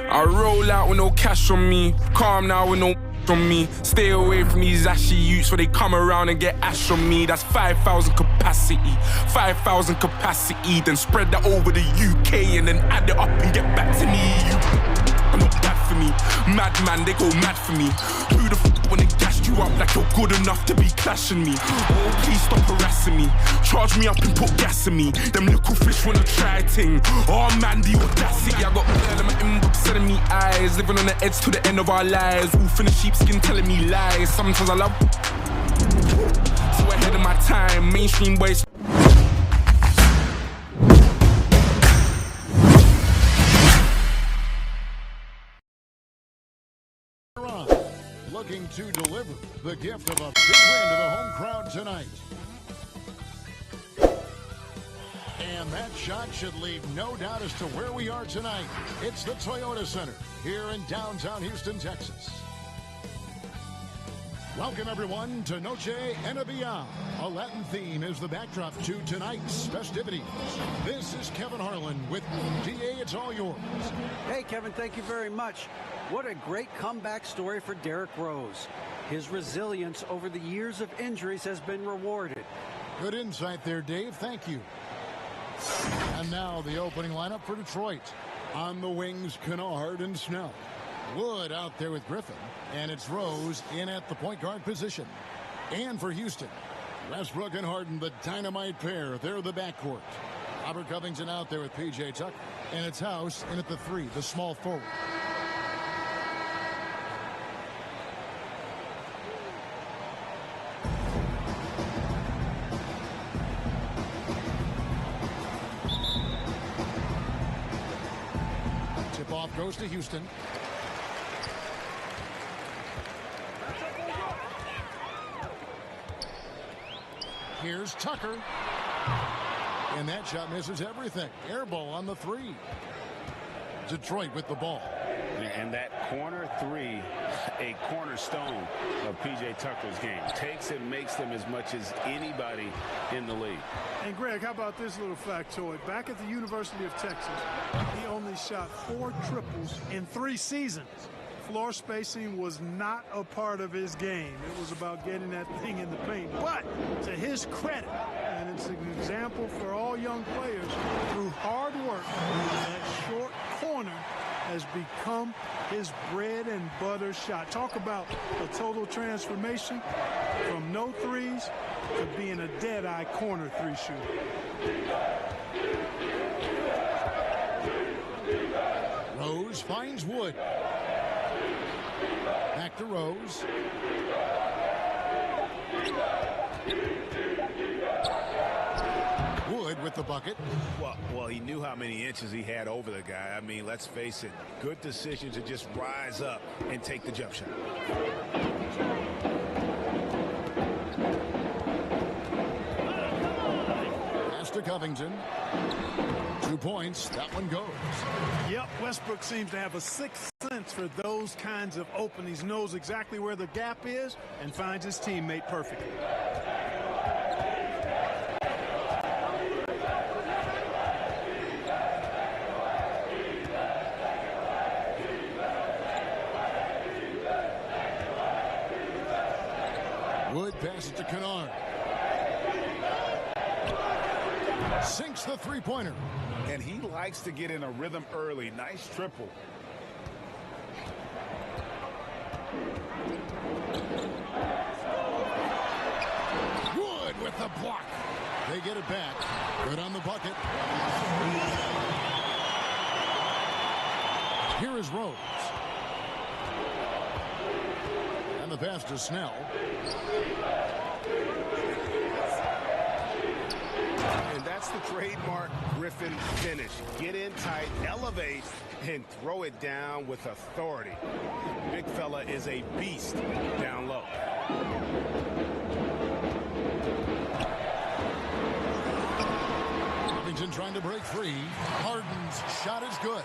I roll out with no cash on me, calm now with no on me. Stay away from these ashy youths where they come around and get ash on me. That's 5,000 capacity, 5,000 capacity. Then spread that over the UK and then add it up and get back to me. I'm not bad for me, madman, they go mad for me. Who the f*** when they gassed you up like you're good enough to be clashing me? Oh, please stop harassing me, charge me up and put gas in me. Them little fish wanna try ting. Oh man, the audacity. I got girl in my inbox sending me eyes, living on the edge to the end of our lives. Wolf in the sheepskin telling me lies. Sometimes I love so ahead of my time, mainstream boys. Looking to deliver the gift of a big win to the home crowd tonight. And that shot should leave no doubt as to where we are tonight. It's the Toyota Center here in downtown Houston, Texas. Welcome, everyone, to Noche NBA. A Latin theme is the backdrop to tonight's festivities. This is Kevin Harlan with DA. It's all yours. Hey, Kevin, thank you very much. What a great comeback story for Derrick Rose. His resilience over the years of injuries has been rewarded. Good insight there, Dave. Thank you. And now the opening lineup for Detroit. On the wings, Kennard and Snell. Wood out there with Griffin, and it's Rose in at the point guard position. And for Houston, Westbrook and Harden, the dynamite pair. They're the backcourt. Robert Covington out there with P.J. Tucker, and it's House in at the three, the small forward. Tip-off goes to Houston. Here's Tucker. And that shot misses everything. Air ball on the three. Detroit with the ball. And that corner three, a cornerstone of P.J. Tucker's game. Takes and makes them as much as anybody in the league. And Greg, how about this little factoid? Back at the University of Texas, he only shot 4 triples in 3 seasons. Floor spacing was not a part of his game. It was about getting that thing in the paint. But to his credit, and it's an example for all young players, through hard work, that short corner has become his bread and butter shot. Talk about a total transformation from no threes to being a dead-eye corner three shooter. Rose finds Wood. Back to Rose. Wood with the bucket. Well, he knew how many inches he had over the guy. I mean, let's face it, good decision to just rise up and take the jump shot. Pass to Covington. 2 points. That one goes. Yep, Westbrook seems to have a sixth sense for those kinds of openings. Knows exactly where the gap is and finds his teammate perfectly. Wood passes to Kennard. Sinks the three-pointer. And he likes to get in a rhythm early. Nice triple. Wood with the block. They get it back. Good on the bucket. Here is Rose. And the pass to Snell. And that's the trademark Griffin finish. Get in tight, elevate, and throw it down with authority. Big fella is a beast down low. Covington trying to break free. Harden's shot is good.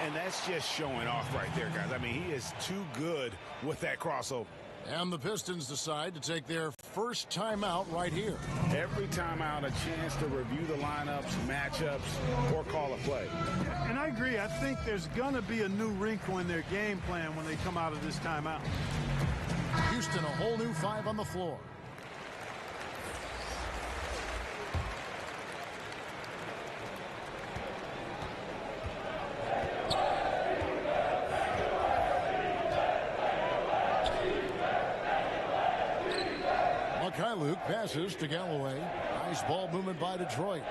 And that's just showing off right there, guys. I mean, he is too good with that crossover. And the Pistons decide to take their first timeout right here. Every timeout, a chance to review the lineups, matchups, or call a play. And I agree. I think there's going to be a new wrinkle in their game plan when they come out of this timeout. Houston, a whole new 5 on the floor. Luke passes to Galloway. Nice ball movement by Detroit.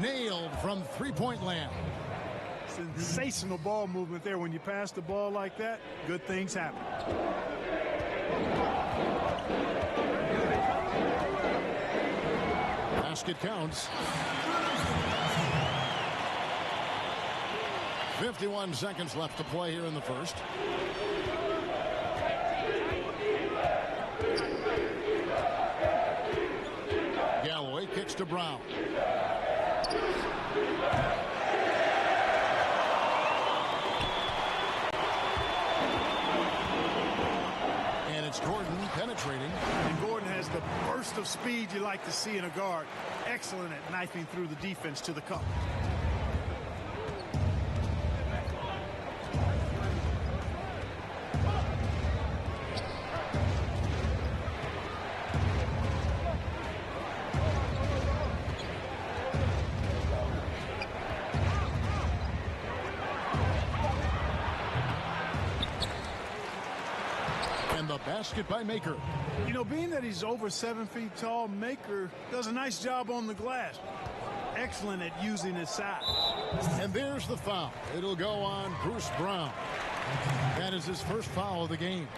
Nailed from three-point land. Sensational ball movement there. When you pass the ball like that, good things happen. Basket counts. 51 seconds left to play here in the first. Galloway kicks to Brown. And it's Gordon penetrating. And Gordon has the burst of speed you like to see in a guard. Excellent at knifing through the defense to the cup. Basket by Maker. You know, being that he's over 7 feet tall, Maker does a nice job on the glass. Excellent at using his size. And there's the foul. It'll go on Bruce Brown. That is his first foul of the game.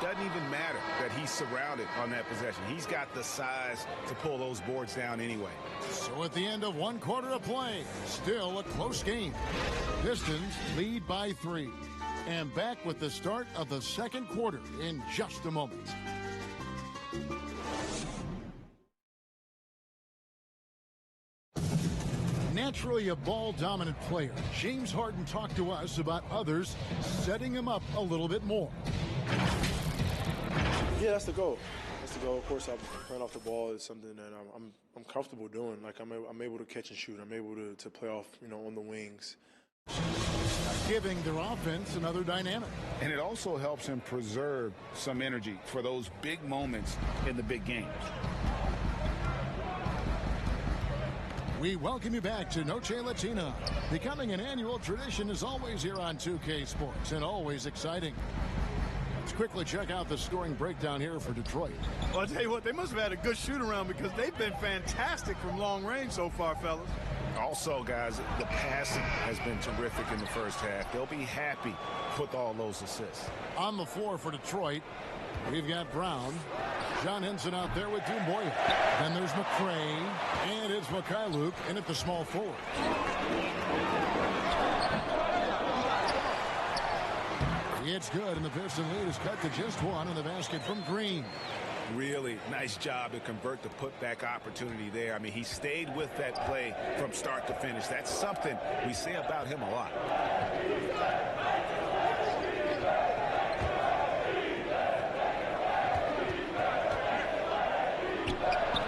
Doesn't even matter that he's surrounded on that possession. He's got the size to pull those boards down anyway. So at the end of 1 quarter of play, still a close game. Pistons lead by 3. And back with the start of the second quarter in just a moment. Naturally a ball-dominant player, James Harden talked to us about others setting him up a little bit more. Yeah, that's the goal. That's the goal. Of course, playing off the ball is something that I'm comfortable doing. Like I'm able to catch and shoot. I'm able to play off, on the wings. Giving their offense another dynamic. And it also helps him preserve some energy for those big moments in the big games. We welcome you back to Noche Latina. Becoming an annual tradition is always here on 2K Sports and always exciting. Let's quickly check out the scoring breakdown here for Detroit. Well, I'll tell you what, they must have had a good shoot-around because they've been fantastic from long range so far, fellas. Also, guys, the passing has been terrific in the first half. They'll be happy with all those assists. On the floor for Detroit, we've got Brown. John Henson out there with Dumboya. Then there's McCray. And it's Luke in at the small forward. It's good, and the Piston lead is cut to just 1 in the basket from Green. Really nice job to convert the putback opportunity there. I mean, he stayed with that play from start to finish. That's something we say about him a lot.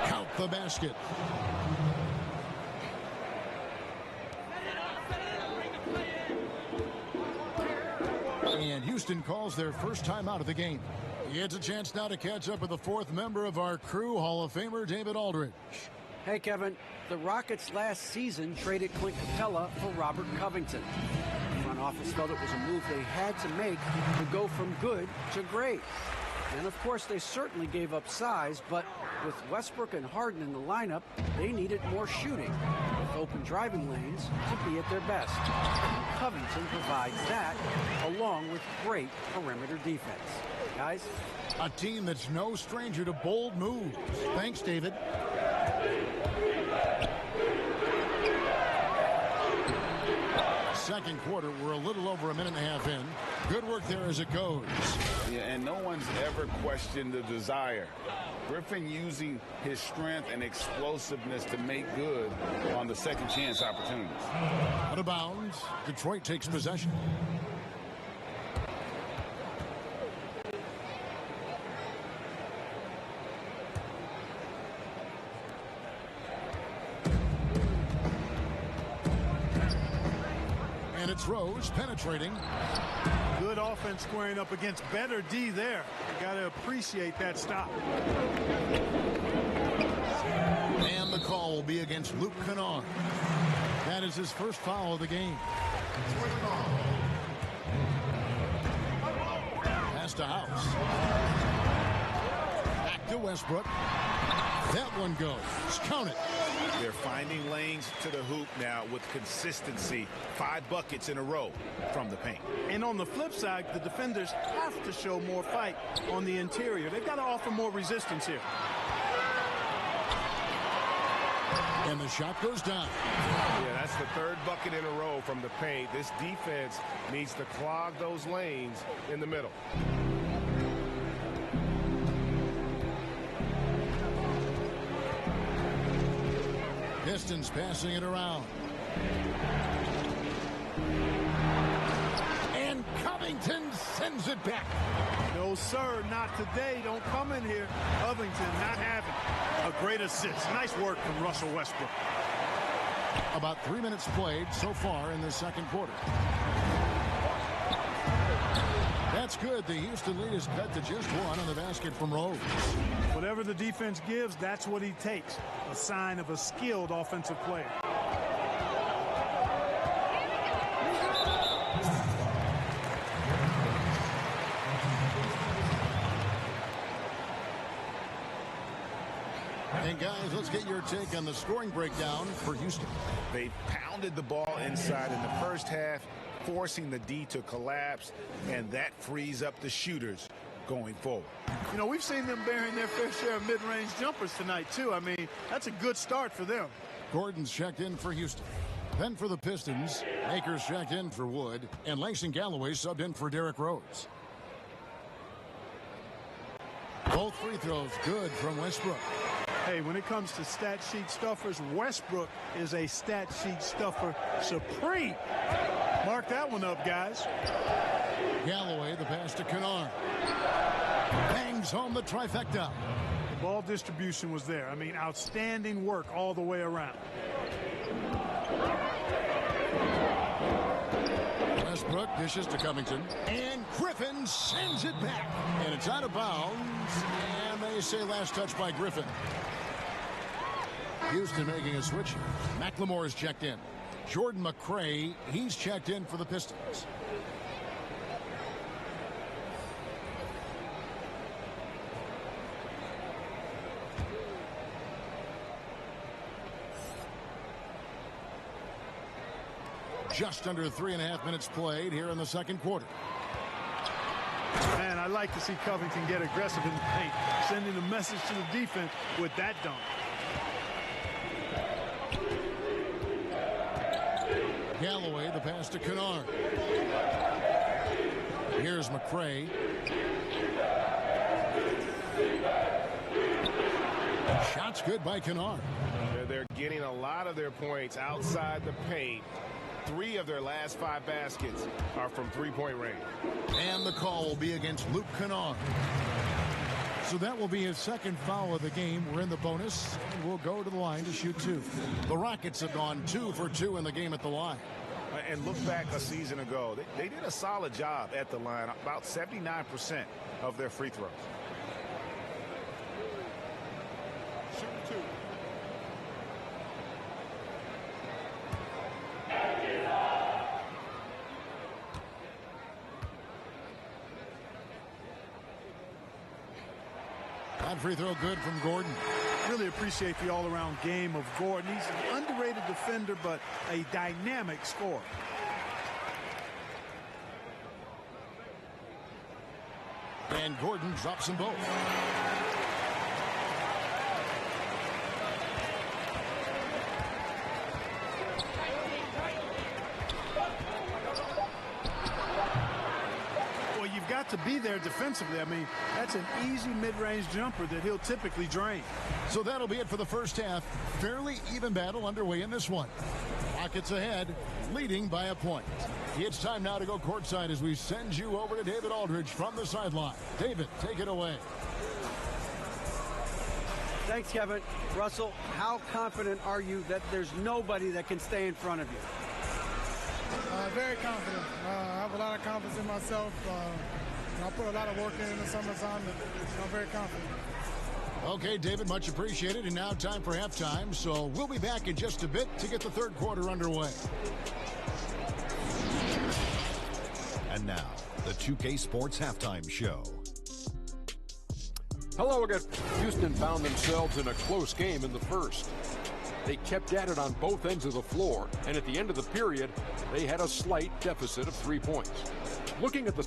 Count the basket. And Houston calls their first time out of the game. It's a chance now to catch up with the 4th member of our crew, Hall of Famer David Aldridge. Hey, Kevin. The Rockets last season traded Clint Capella for Robert Covington. The front office felt it was a move they had to make to go from good to great. And, of course, they certainly gave up size, but with Westbrook and Harden in the lineup, they needed more shooting, with open driving lanes to be at their best. And Covington provides that, along with great perimeter defense. Guys? A team that's no stranger to bold moves. Thanks, David. second quarter. We're a little over a minute and a half in. Good work there as it goes. Yeah, and no one's ever questioned the desire. Griffin using his strength and explosiveness to make good on the second chance opportunities. Out of bounds. Detroit takes possession. And it's Rose penetrating. Good offense squaring up against better D there. You got to appreciate that stop. And the call will be against Luke Kennard. That is his first foul of the game. Pass to House. Back to Westbrook. That one goes. Count it. They're finding lanes to the hoop now with consistency. 5 buckets in a row from the paint. And on the flip side, the defenders have to show more fight on the interior. They've got to offer more resistance here. And the shot goes down. Yeah, that's the 3rd bucket in a row from the paint. This defense needs to clog those lanes in the middle. Pistons passing it around. And Covington sends it back. No, sir, not today. Don't come in here. Covington not having a great assist. Nice work from Russell Westbrook. About 3 minutes played so far in the second quarter. That's good. The Houston lead is cut to just 1 on the basket from Rose. Whatever the defense gives, that's what he takes. A sign of a skilled offensive player. And guys, let's get your take on the scoring breakdown for Houston. They pounded the ball inside in the first half, forcing the D to collapse, and that frees up the shooters going forward. You know, we've seen them bearing their fair share of mid-range jumpers tonight, too. I mean, that's a good start for them. Gordon's checked in for Houston. Then for the Pistons, Akers checked in for Wood, and Langston Galloway subbed in for Derrick Rose. Both free throws good from Westbrook. Hey, when it comes to stat sheet stuffers, Westbrook is a stat sheet stuffer supreme. Mark that one up, guys. Galloway, the pass to Kennard. Bangs home the trifecta. The ball distribution was there. I mean, outstanding work all the way around. Westbrook dishes to Covington. And Griffin sends it back. And it's out of bounds. And they say last touch by Griffin. Houston making a switch here. McLemore is checked in. Jordan McRae, he's checked in for the Pistons. Just under 3.5 minutes played here in the second quarter. Man, I like to see Covington get aggressive in the paint, sending a message to the defense with that dunk. Galloway, the pass to Kennard. Here's McRae. Shots good by Kennard. They're getting a lot of their points outside the paint. 3 of their last 5 baskets are from three-point range. And the call will be against Luke Kennard. So that will be his second foul of the game. We're in the bonus, and we'll go to the line to shoot 2. The Rockets have gone 2 for 2 in the game at the line. And look back a season ago. They did a solid job at the line, about 79% of their free throws. Shoot 2. That free throw good from Gordon. Really appreciate the all-around game of Gordon. He's an underrated defender, but a dynamic scorer. And Gordon drops them both. got to be there defensively. I mean, that's an easy mid-range jumper that he'll typically drain. So that'll be it for the first half. Fairly even battle underway in this one. Rockets ahead, leading by a point. It's time now to go courtside as we send you over to David Aldridge from the sideline. David, take it away. Thanks, Kevin. Russell, how confident are you that there's nobody that can stay in front of you? Very confident. I have a lot of confidence in myself. I put a lot of work in the summertime, and I'm very confident. Okay, David, much appreciated. And now time for halftime. So we'll be back in just a bit to get the third quarter underway. And now, the 2K Sports Halftime Show. Hello again. Houston found themselves in a close game in the first. They kept at it on both ends of the floor, and at the end of the period, they had a slight deficit of 3 points. Looking at the...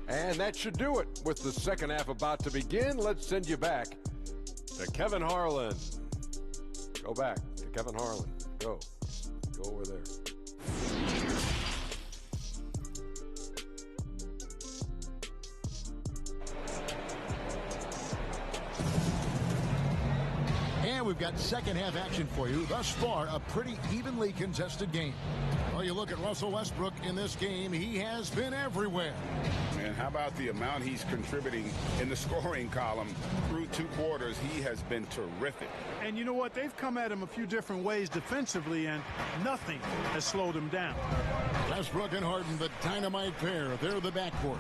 And that should do it. With the second half about to begin, let's send you back to Kevin Harlan. Go back to Kevin Harlan. Go over there. And we've got second half action for you. Thus far, a pretty evenly contested game. Well, you look at Russell Westbrook in this game, he has been everywhere. And how about the amount he's contributing in the scoring column through 2 quarters? He has been terrific. And you know what? They've come at him a few different ways defensively, and nothing has slowed him down. Westbrook and Harden, the dynamite pair. They're the backcourt.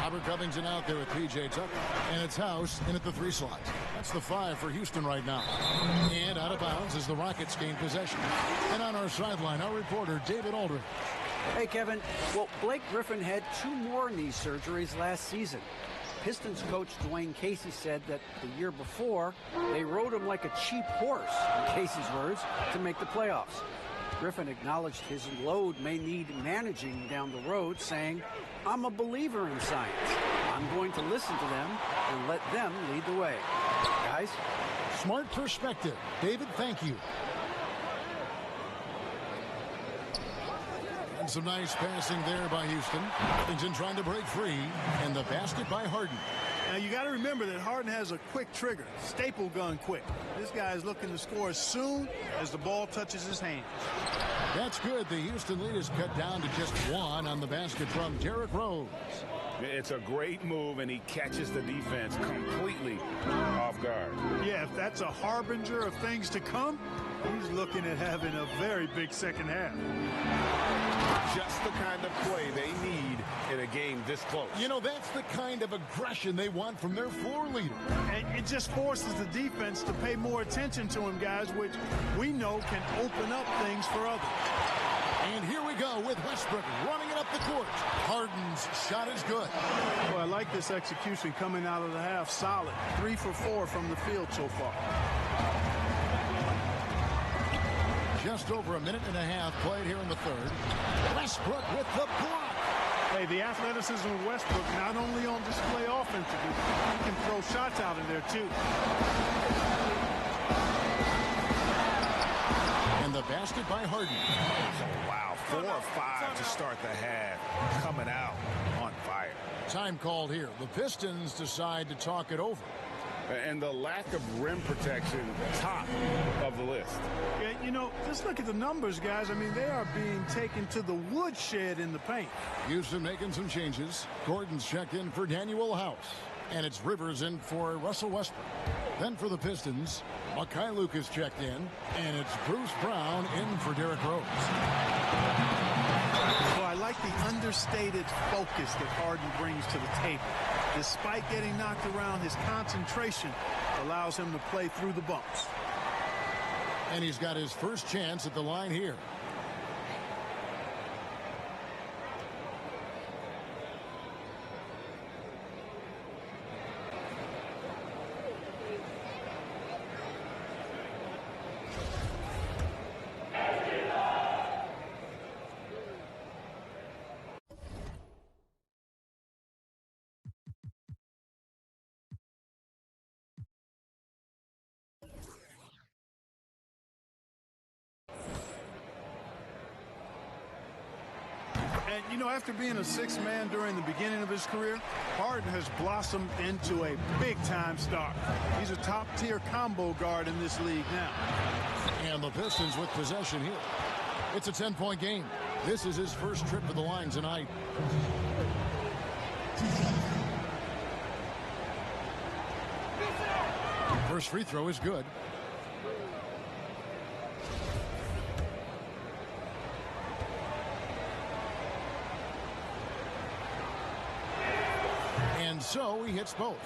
Robert Covington out there with P.J. Tucker. And it's House in at the 3 slot. That's the 5 for Houston right now. And out of bounds as the Rockets gain possession. And on our sideline, our reporter, David Aldridge. Hey, Kevin. Well, Blake Griffin had 2 more knee surgeries last season. Pistons coach Dwayne Casey said that the year before, they rode him like a cheap horse, in Casey's words, to make the playoffs. Griffin acknowledged his load may need managing down the road, saying, "I'm a believer in science. I'm going to listen to them and let them lead the way." Guys? Smart perspective. David, thank you. And some nice passing there by Houston. Covington trying to break free. And the basket by Harden. Now, you got to remember that Harden has a quick trigger, staple gun quick. This guy is looking to score as soon as the ball touches his hands. That's good. The Houston lead is cut down to just 1 on the basket from Derrick Rose. It's a great move, and he catches the defense completely off guard. Yeah, if that's a harbinger of things to come, he's looking at having a very big second half. Just the kind of play they need in a game this close. You know, that's the kind of aggression they want from their floor leader. And it just forces the defense to pay more attention to him, guys, which we know can open up things for others. And here we go with Westbrook running it up the court. Harden's shot is good. Well, I like this execution coming out of the half. Solid. 3 for 4 from the field so far. Just over a minute and a half played here in the third. Westbrook with the block. Hey, the athleticism of Westbrook not only on display offensively, he can throw shots out in there too. And the basket by Harden. Oh, wow, 4 or 5 to start the half. Coming out on fire. Time called here. The Pistons decide to talk it over. And the lack of rim protection, top of the list. Yeah, you know, just look at the numbers, guys. I mean, they are being taken to the woodshed in the paint. Houston making some changes. Gordon's checked in for Daniel House. And it's Rivers in for Russell Westbrook. Then for the Pistons, Makai Lucas checked in. And it's Bruce Brown in for Derrick Rose. Well, I like the understated focus that Harden brings to the table. Despite getting knocked around, his concentration allows him to play through the bumps. And he's got his first chance at the line here. And, you know, after being a sixth man during the beginning of his career, Harden has blossomed into a big-time star. He's a top-tier combo guard in this league now. And the Pistons with possession here. It's a 10-point game. This is his first trip to the line tonight. First free throw is good. And so he hits both.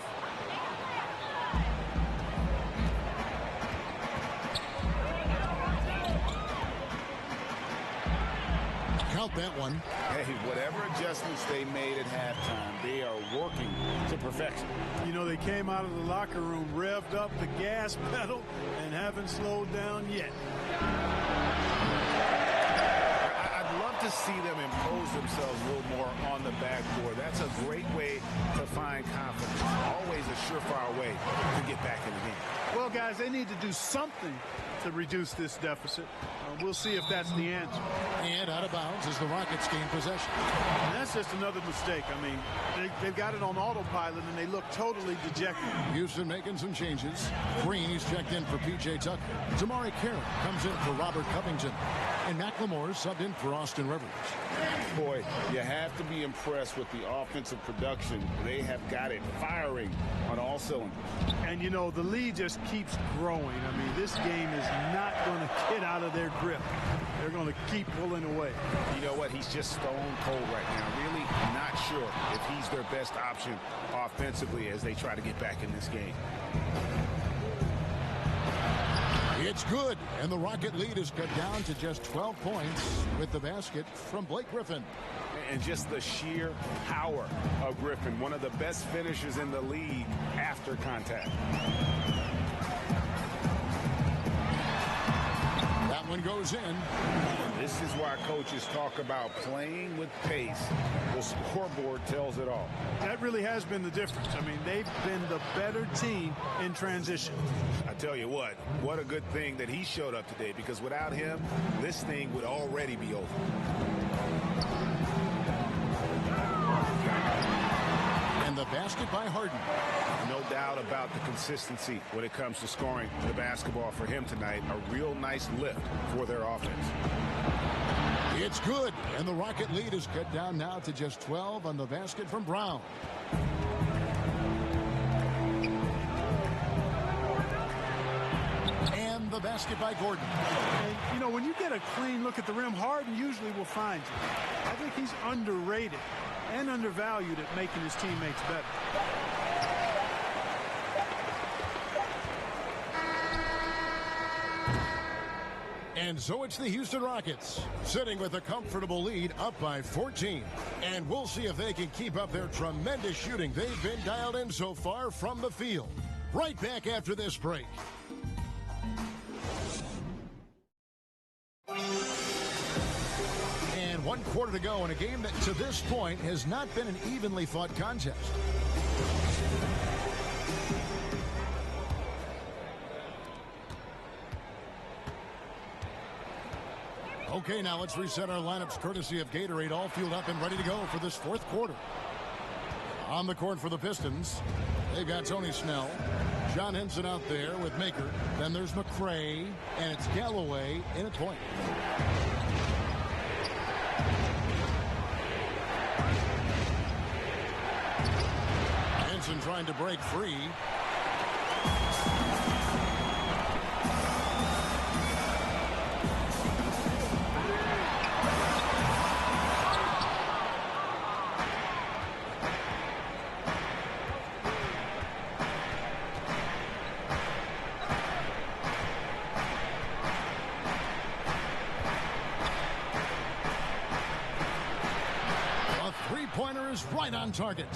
Count that one. Hey, whatever adjustments they made at halftime, they are working to perfection. You know, they came out of the locker room, revved up the gas pedal, and haven't slowed down yet. I'd love to see them impose themselves a little more on the backboard. That's a great way to find confidence. Always a surefire way to get back in the game. Well, guys, they need to do something to reduce this deficit. We'll see if that's the answer. And out of bounds as the Rockets gain possession. And that's just another mistake. I mean, they've got it on autopilot, and they look totally dejected. Houston making some changes. Green, he's checked in for P.J. Tucker. Tamari Carroll comes in for Robert Covington. And McLemore subbed in for Austin Rivers. Boy, you have to be impressed with the offensive production. They have got it firing on all cylinders. And, you know, the lead just keeps growing. I mean, this game is not going to get out of their grip. They're going to keep pulling away. You know what? He's just stone cold right now. Really not sure if he's their best option offensively as they try to get back in this game. It's good, and the Rocket lead is cut down to just 12 points with the basket from Blake Griffin. And just the sheer power of Griffin, one of the best finishers in the league after contact. That one goes in. This is why coaches talk about playing with pace. The scoreboard tells it all. That really has been the difference. I mean, they've been the better team in transition. I tell you what a good thing that he showed up today, because without him, this thing would already be over. And the basket by Harden. No doubt about the consistency when it comes to scoring the basketball for him tonight. A real nice lift for their offense. It's good, and the Rocket lead is cut down now to just 12 on the basket from Brown. And the basket by Gordon. And, you know, when you get a clean look at the rim, Harden usually will find you. I think he's underrated and undervalued at making his teammates better. And so it's the Houston Rockets sitting with a comfortable lead up by 14. And we'll see if they can keep up their tremendous shooting they've been dialed in so far from the field. Right back after this break. And 1 quarter to go in a game that to this point has not been an evenly fought contest. Okay, now let's reset our lineups courtesy of Gatorade, all fueled up and ready to go for this fourth quarter. On the court for the Pistons, they've got Tony Snell, John Henson out there with Maker. Then there's McRae, and it's Galloway in at point. Henson trying to break free. Right on target.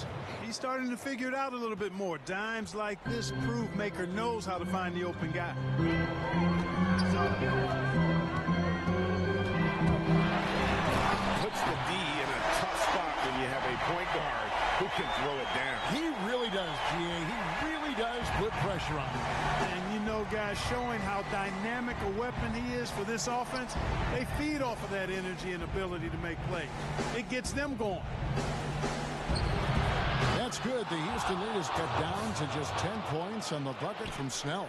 He's starting to figure it out a little bit more. Dimes like this prove Maker knows how to find the open guy. Puts the D in a tough spot when you have a point guard who can throw it down. He really does, GA. He really does put pressure on him. And you know, guys, showing how dynamic a weapon he is for this offense. They feed off of that energy and ability to make plays. It gets them going. That's good. The Houston lead is cut down to just 10 points on the bucket from Snell.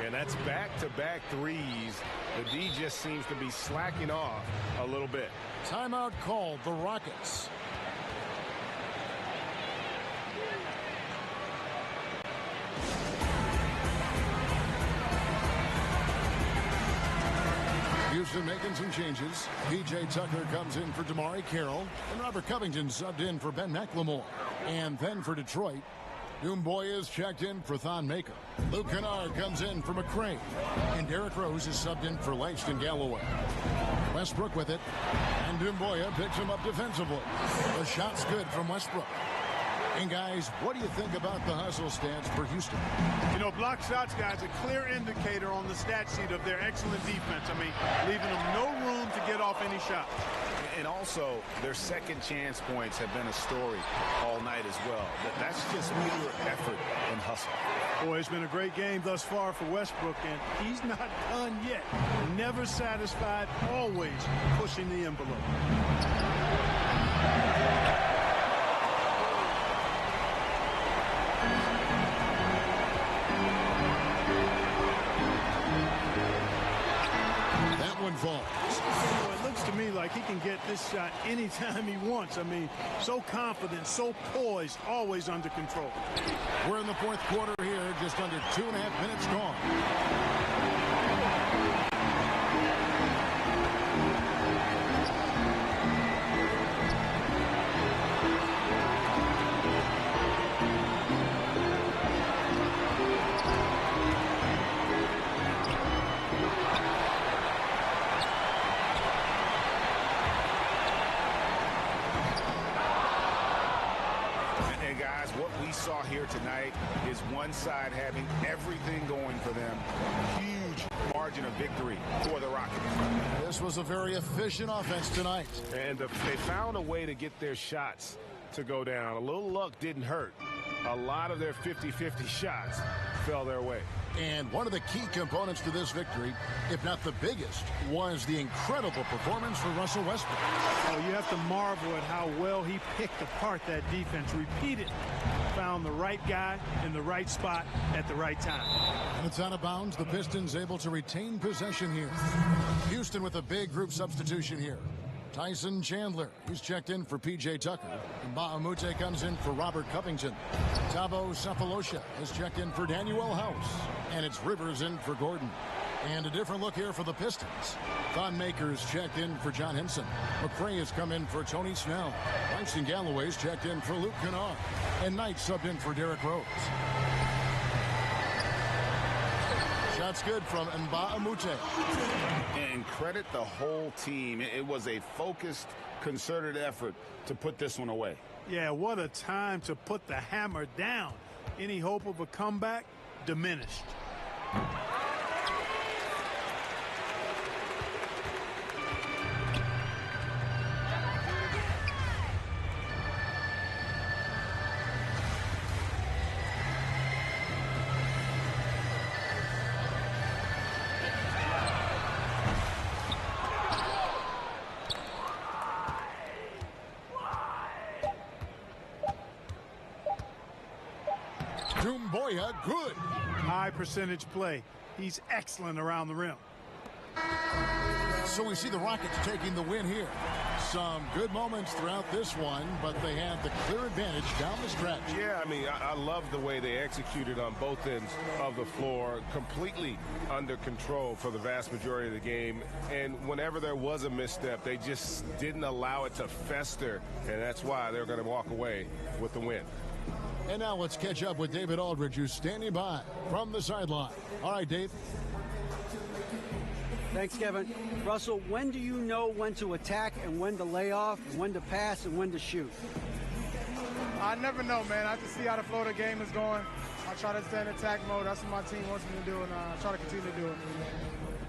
And that's back-to-back threes. The D just seems to be slacking off a little bit. Timeout called the Rockets. Houston making some changes. P.J. Tucker comes in for Damari Carroll, and Robert Covington subbed in for Ben McLemore. And then for Detroit, Doumbouya is checked in for Thon Maker. Luke Kennard comes in for McCray, and Derrick Rose is subbed in for Langston Galloway. Westbrook with it, and Doumbouya picks him up defensively. The shot's good from Westbrook. And guys, what do you think about the hustle stats for Houston? You know, block shots, guys, a clear indicator on the stat sheet of their excellent defense. I mean, leaving them no room to get off any shot. And also, their second chance points have been a story all night as well. That's just pure effort and hustle. Boy, it's been a great game thus far for Westbrook, and he's not done yet. Never satisfied, always pushing the envelope. Falls. Well, it looks to me like he can get this shot anytime he wants. I mean, so confident, so poised, always under control. We're in the fourth quarter here, just under 2.5 minutes gone. Saw here tonight is one side having everything going for them. Huge margin of victory for the Rockets. This was a very efficient offense tonight. And they found a way to get their shots to go down. A little luck didn't hurt. A lot of their 50-50 shots fell their way. And one of the key components to this victory, if not the biggest, was the incredible performance for Russell Westbrook. Oh, you have to marvel at how well he picked apart that defense repeatedly. Found the right guy in the right spot at the right time. And it's out of bounds. The Pistons able to retain possession here. Houston with a big group substitution here. Tyson Chandler, he's checked in for P.J. Tucker. And Bahamute comes in for Robert Covington. Thabo Sefolosha is checked in for Daniel House. And it's Rivers in for Gordon. And a different look here for the Pistons. Thon Maker's checked in for John Henson. McCray has come in for Tony Snell. Langston Galloway's checked in for Luke Kennard. And Knight subbed in for Derrick Rose. Shots good from Mbaamute. And credit the whole team. It was a focused, concerted effort to put this one away. Yeah, what a time to put the hammer down. Any hope of a comeback diminished. Doumbouya, good. High percentage play. He's excellent around the rim. So we see the Rockets taking the win here. Some good moments throughout this one, but they had the clear advantage down the stretch. Yeah, I mean, I love the way they executed on both ends of the floor, completely under control for the vast majority of the game. And whenever there was a misstep, they just didn't allow it to fester, and that's why they're going to walk away with the win. And now let's catch up with David Aldridge, who's standing by from the sideline. All right, Dave. Thanks, Kevin. Russell, when do you know when to attack and when to lay off, when to pass and when to shoot? I never know, man. I have to see how the flow of the game is going. I try to stay in attack mode. That's what my team wants me to do, and I try to continue to do it.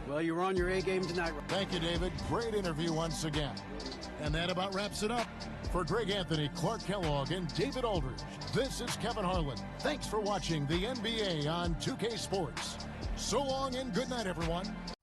Well, you're on your A game tonight. Thank you, David. Great interview once again. And that about wraps it up. For Greg Anthony, Clark Kellogg, and David Aldridge, this is Kevin Harlan. Thanks for watching the NBA on 2K Sports. So long and good night, everyone.